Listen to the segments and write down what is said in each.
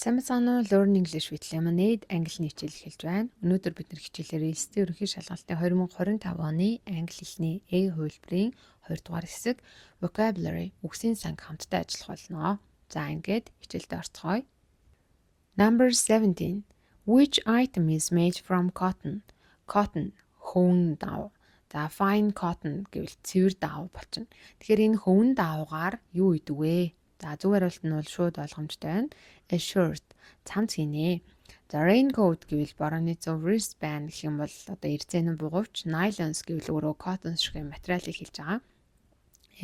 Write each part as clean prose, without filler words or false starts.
Сайн байна уу? Learn English with Lemonade англи хичээл эхэлж байна. Өнөөдөр бид нэр хичээлээр элстэй ерөнхий шалгалтын 2025 оны англи хэлний A хувилбарын 2 дугаар хэсэг vocabulary үгсийн санг хамтдаа ажиллах болно. За ингээд хичээлдээ орцгоё. Number 17. Which item is made from cotton? Cotton хөвөн дав. За fine cotton гэвэл цэвэр дав болчихно. Тэгэхээр энэ хөвөн давгаар юу идэг вэ? За зөв хариулт нь бол шууд ойлгомжтой байна. A shirt цамц гинэ. За raincoat гэвэл борооны зөв, wristband гэх юм бол одоо эрзээн бугуйч, nylons гэвэл өөрөө cotton шиг материалыг хэлж байгаа.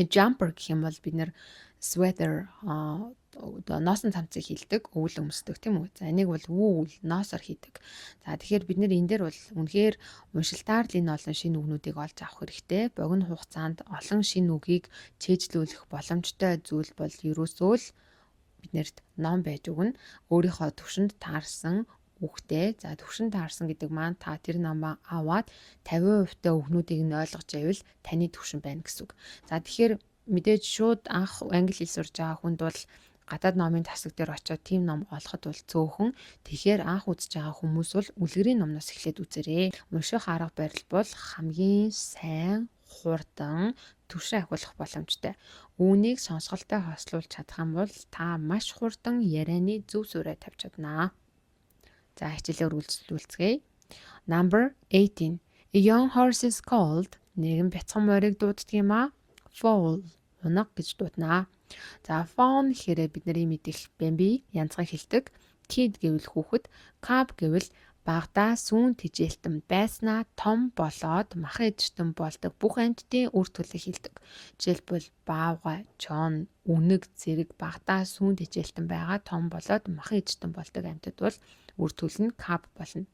A jumper гэх юм бол бид нэр sweater одоо носон цамцыг хилдэг, өвөл өмсдөг тийм үү. За энийг бол wool ноосоор хийдэг. За тэгэхээр бид нэр энэ дээр бол үнэхээр уншилтаар л энэ олон шинэ үгнүүдийг олж авах хэрэгтэй. Богино хугацаанд олон шинэ үгийг чийжлүүлэх боломжтой зүйл бол ерөөсөө л биднэрт ном байж өгнө. Өөрийнхөө төвшөнд таарсан үгтэй. За төвшөнд таарсан гэдэг маань та тэр номоо аваад 50% та үгнүүдийг нь ойлгож байвал таны төвшин байна гэсэн үг. За тэгэхээр мэдээж шууд анх англи хэл сурж байгаа хүнд бол гадаад номын тасаг дээр очиод тийм ном олоход бол цөөхөн. Тэгэхээр анх үзэж байгаа хүмүүс бол үлгэрийн номноос эхлээд үзээрэй. Унших арга барил бол хамгийн сайн, хурдан, түвшин ахиулах боломжтой. Үүнийг сонсголтой хослуулж чадах юм бол та маш хурдан ярианы зөв сүрээ тавьж чаднаа. За хичээлээр үйлчлүүлцгээе. Number 18. A young horse is called нэгэн бяцхан морийг дууддаг юм а. Foal унаг гэж дууднаа. За fawn гэхээр бид нарын мэдих бэмби янзгай хэлдэг. Kid гэвэл хүүхэд, cub гэвэл багада сүүн тижээлтэн байснаа том болоод мах эдчтэн болдог бүх амьтдын үр төлөг хэлдэг. Жишээлбэл баавгай, чон, үнэг, зэрэг багада сүүн тижээлтэн байгаа том болоод мах эдчтэн болдог амьтад бол үр төлөв нь cub болно.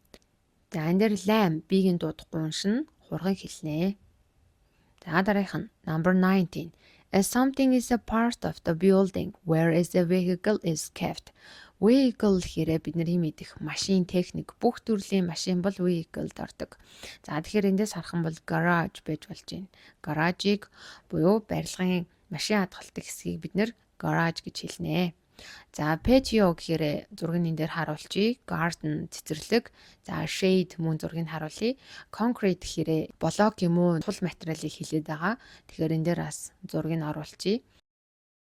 За энэ дээр lamb бигийн дуудахгүй уншина, хурган хэлнэ. За дараах нь number 19. As something is a part of the building whereas a vehicle is kept. Vehicle гэхээр бидний мэдих машин, техник, бүх төрлийн машин бол vehicle-д ордог. За тэгэхээр эндээс харах юм бол garage байж болж байна. Garage-ийг буюу барилгын машин хадгалдаг хэсгийг бид нэр garage гэж хэлнэ. За patio гэхээр зургийг энэ дээр харуулъя. Garden цэцэрлэг. За shade мөн зургийг харуулъя. Concrete гэхээр блок юм уу тул материалыг хэлээд байгаа. Тэгэхээр энэ дээр бас зургийг оруулъя.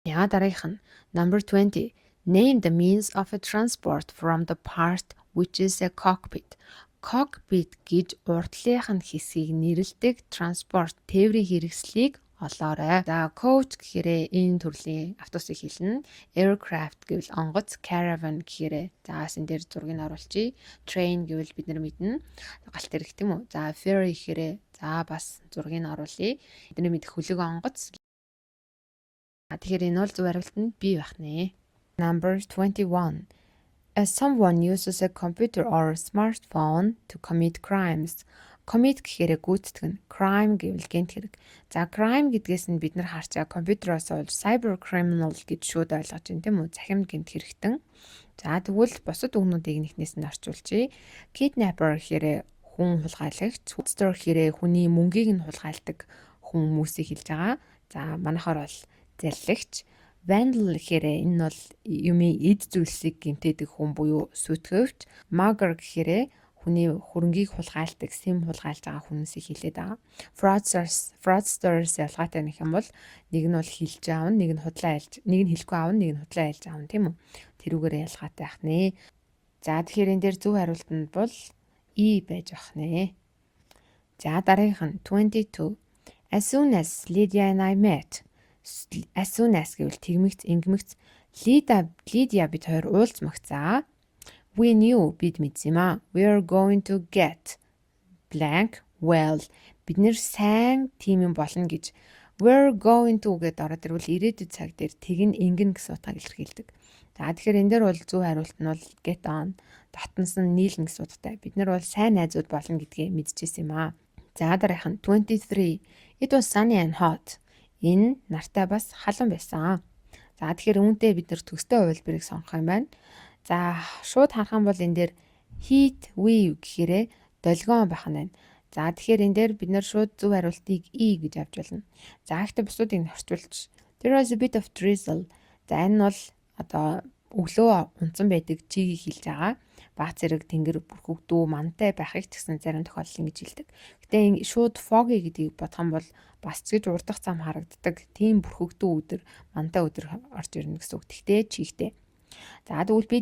Яа дараах нь number 20. Name the means of a transport from the part which is a cockpit. Cockpit гэж урдлынх нь хэсгийг нэрлэдэг transport тээврийн хэрэгслийг олоорой. За coach гэхээр энэ төрлийн автобусыг хэлнэ. Aircraft гэвэл онгоц, caravan гэхээр за энэ дээр зургийг оруулъя. Train гэвэл бид нар мэднэ. Галт хэрэг тийм үү? За ferry гэхээр за бас зургийг оруулъя. Бидний мэдэх хөлөг онгоц. Тэгэхээр энэ бол зөв хариулт нь B байх нэ. Number 21. As someone uses a computer or a smartphone to commit crimes. Commit гэхээр гүйцэтгэх нь, crime гэвэл гэмт хэрэг. За crime гэдгээс нь бид нар харчаа компьютероос олж cyber criminal гэж шууд ойлгож байна тийм үү? Захимд гэмт хэрэгтэн. За тэгвэл бусад үгнүүдийг нэгнээс нь орчуулъя. Kidnapper гэхээр хүн хулгайлагч, fraudster гэхээр хүний мөнгийг нь хулгайлдаг хүмүүсийг хэлж байгаа. За манайхаар бол залливч. Vandal гэхээр энэ бол юмын эд зүйлсийг гэмтээдэг хүн буюу сүтгэвч. Mugger гэхээр хүний хөрөнгийг хулгайлдаг, сим хулгайлж байгаа хүмүүсийг хэлээд байгаа. Fraudsters ялгаатай нэг юм бол нэг нь бол хэлж аавна, нэг нь худлаа айлж, нэг нь хэлэхгүй аавна, нэг нь худлаа айлж аавна тийм үү? Тэрүүгээр ялгаатай ах нэ. За тэгэхээр энэ дээр зөв хариулт нь бол E байж ах нэ. За дараагийнх нь 22. As soon as Lydia and I met. As soon as гэвэл тэгмэгц, ингэмэгц. Lydia бид хоёр уулзмагцаа. We knew бид мэдсэн юм аа. We are going to get blank well. Бид нэр сайн тийм юм болно гэж. We're going to гэдээ ороод ирвэл ирээдүйд цаг дээр тэгн ингэн гэсэн утгаар илэрхийлдэг. За тэгэхээр энэ дээр бол зөв хариулт нь бол get on. Дотносон нийлнэ гэсэн утгатай. Бид нар бол сайн найзууд болно гэдгээ мэдчихсэн юм аа. За дараах нь 23. It was sunny and hot. Энэ нартай бас халуун байсан. За тэгэхээр үүнтэй бид нар төгстэй хувилбарыг сонгох юм байна. За шууд харах юм бол энэ дээр heat wave гэхээр долгион байх нь байна. За тэгэхээр энэ дээр бид нар шууд зөв хариултыг E гэж авч болно. За ихтэй бусдыг нь орчуулж. There was a bit of drizzle. За энэ нь бол одоо өглөө унтсан байдаг чигийг хэлж байгаа. Баг зэрэг тэнгэр бүрхэгдүү мантай байхыг ч гэсэн зарим тохиолдолд ингэж хэлдэг. Гэтэ энэ шууд foggy гэдгийг бодох юм бол бас ч гэж урдах зам харагддаг. Тийм бүрхэгдүү өдөр, мантай өдөр орж ирнэ гэсэн үг. Тэгтээ чигтэй. За тэгвэл би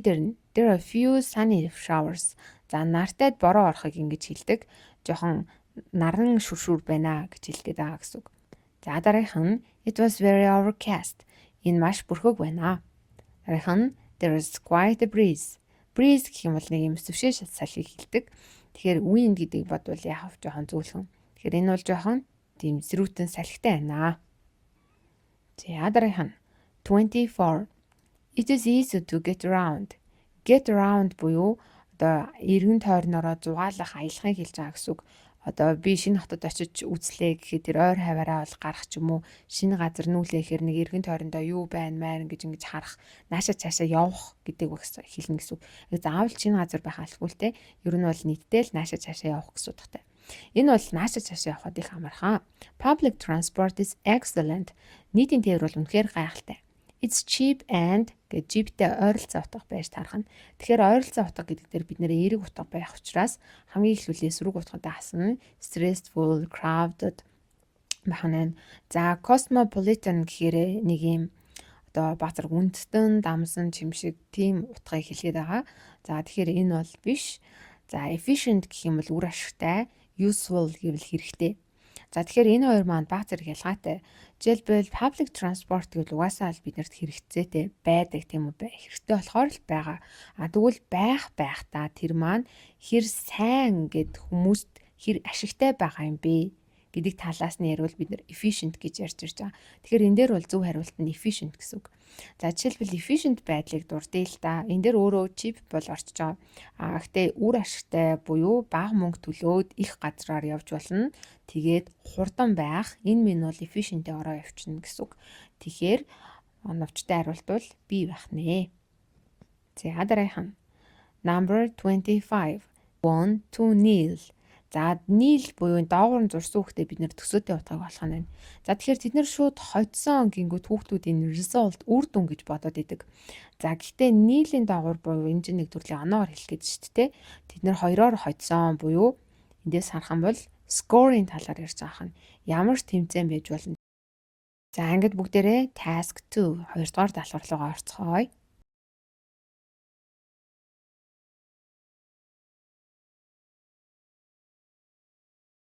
there are few sunny showers. За нартайд бороо орохыг ингэж хэлдэг. Жохон наран шүршүр байна гэж хэлгээд байгаа гэсэн үг. За дараах нь it was very overcast. Энэ маш бүрхэг байна. Дараах нь there is quite a breeze. Breeze гэх юм бол нэг юм зөвшөө салхийг хэлдэг. Тэгэхээр wind гэдгийг бодвол яах вэ? Жохон зөөлхөн. Тэгэхээр энэ бол жохон тийм зэрүүтэн салхитай байна. За дараах нь 24. It is easy to get around. Get around буюу одоо эргэн тойрноороо зугаалах, аялахыг хэлж байгаа гэсэн үг. Одоо би шинэ хотод очиж үзлээ гэхэд тэр ойр хаваараа бол гарах ч юм уу, шинэ газар нүүлээ гэхээр нэг эргэн тойрондоо юу байна маяг гэж ингэж харах, наашаа цаашаа явах гэдэг хэлнэ гэсэн үг. Заавал шинэ газар байх албагүй те. Ер нь бол нийтдээ л наашаа цаашаа явах гэсэн утгатай. Энэ бол наашаа цаашаа явахад их амархан. Public transport is excellent. Нийтийн тээвэр бол үнэхээр гайхалтай. It's cheap and гэж cheapтэй ойролцоо утга байж таарах нь. Тэгэхээр ойролцоо утга гэдэг дээр бид нэр эерэг утга байх учраас хамгийн их хүлээс эсрэг утгатай хасна. Stressful, crowded бахна. За cosmopolitan гэхээр нэг юм одоо баг зэрэг үндэстэн, дамсан, чимшиг тийм утгыг хэлгээд байгаа. За тэгэхээр энэ бол биш. За efficient гэх юм бол үр ашигтай, useful гэвэл хэрэгтэй. За тэгэхээр энэ хоёр маань баг зэрэг ялгаатай. Жишээлбэл public transport гэвэл угаасаа л биднэрт хэрэгцээтэй байдаг тийм үү бай. Хэрэгтэй болохоор л байгаа. Тэгвэл байхдаа тэр маань хэр сайн гэд хүмүүст хэр ашигтай байгаа юм бэ гэдэг талаас нь ярил бид нэр efficient гэж ярьж ирж байгаа. Тэгэхээр энэ дээр бол зөв хариулт нь efficient гэсэн үг. За жишээлбэл efficient байдлыг дурдъя л да. Энэ дээр өөрөө cheap бол орчиж байгаа. Гэхдээ үр ашигтай буюу бага мөнгө төлөөд их газраар явж болно. Тэгээд хурдан байх энэ минь бол efficient-ийн ороо явчихна гэсэн үг. Тэгэхээр оновчтой хариулт бол B байх нэ. За дараах нь number 25. Want to kneel. За kneel буюу доогуур нь зурсан хүүхдээ бид нэр төсөөтэй утгыг болох нь байна. За тэгэхээр тэд нэр шууд хоцсон гингүүд хүүхдүүдийн result үр дүн гэж бодоод идэг. За гэхдээ kneel-ийн доогуур буюу энэ чинь нэг төрлийн оноогоор хэлэх гээд шүү дээ. Тэд нэр хоёроор хоцсон буюу эндээс харах юм бол score-ийн талаар ярьж байгаа нь ямар ч тэмцээн байж болно. За ангид бүгдээрээ task 2 2 дугаар давхар руугаа орцгоё.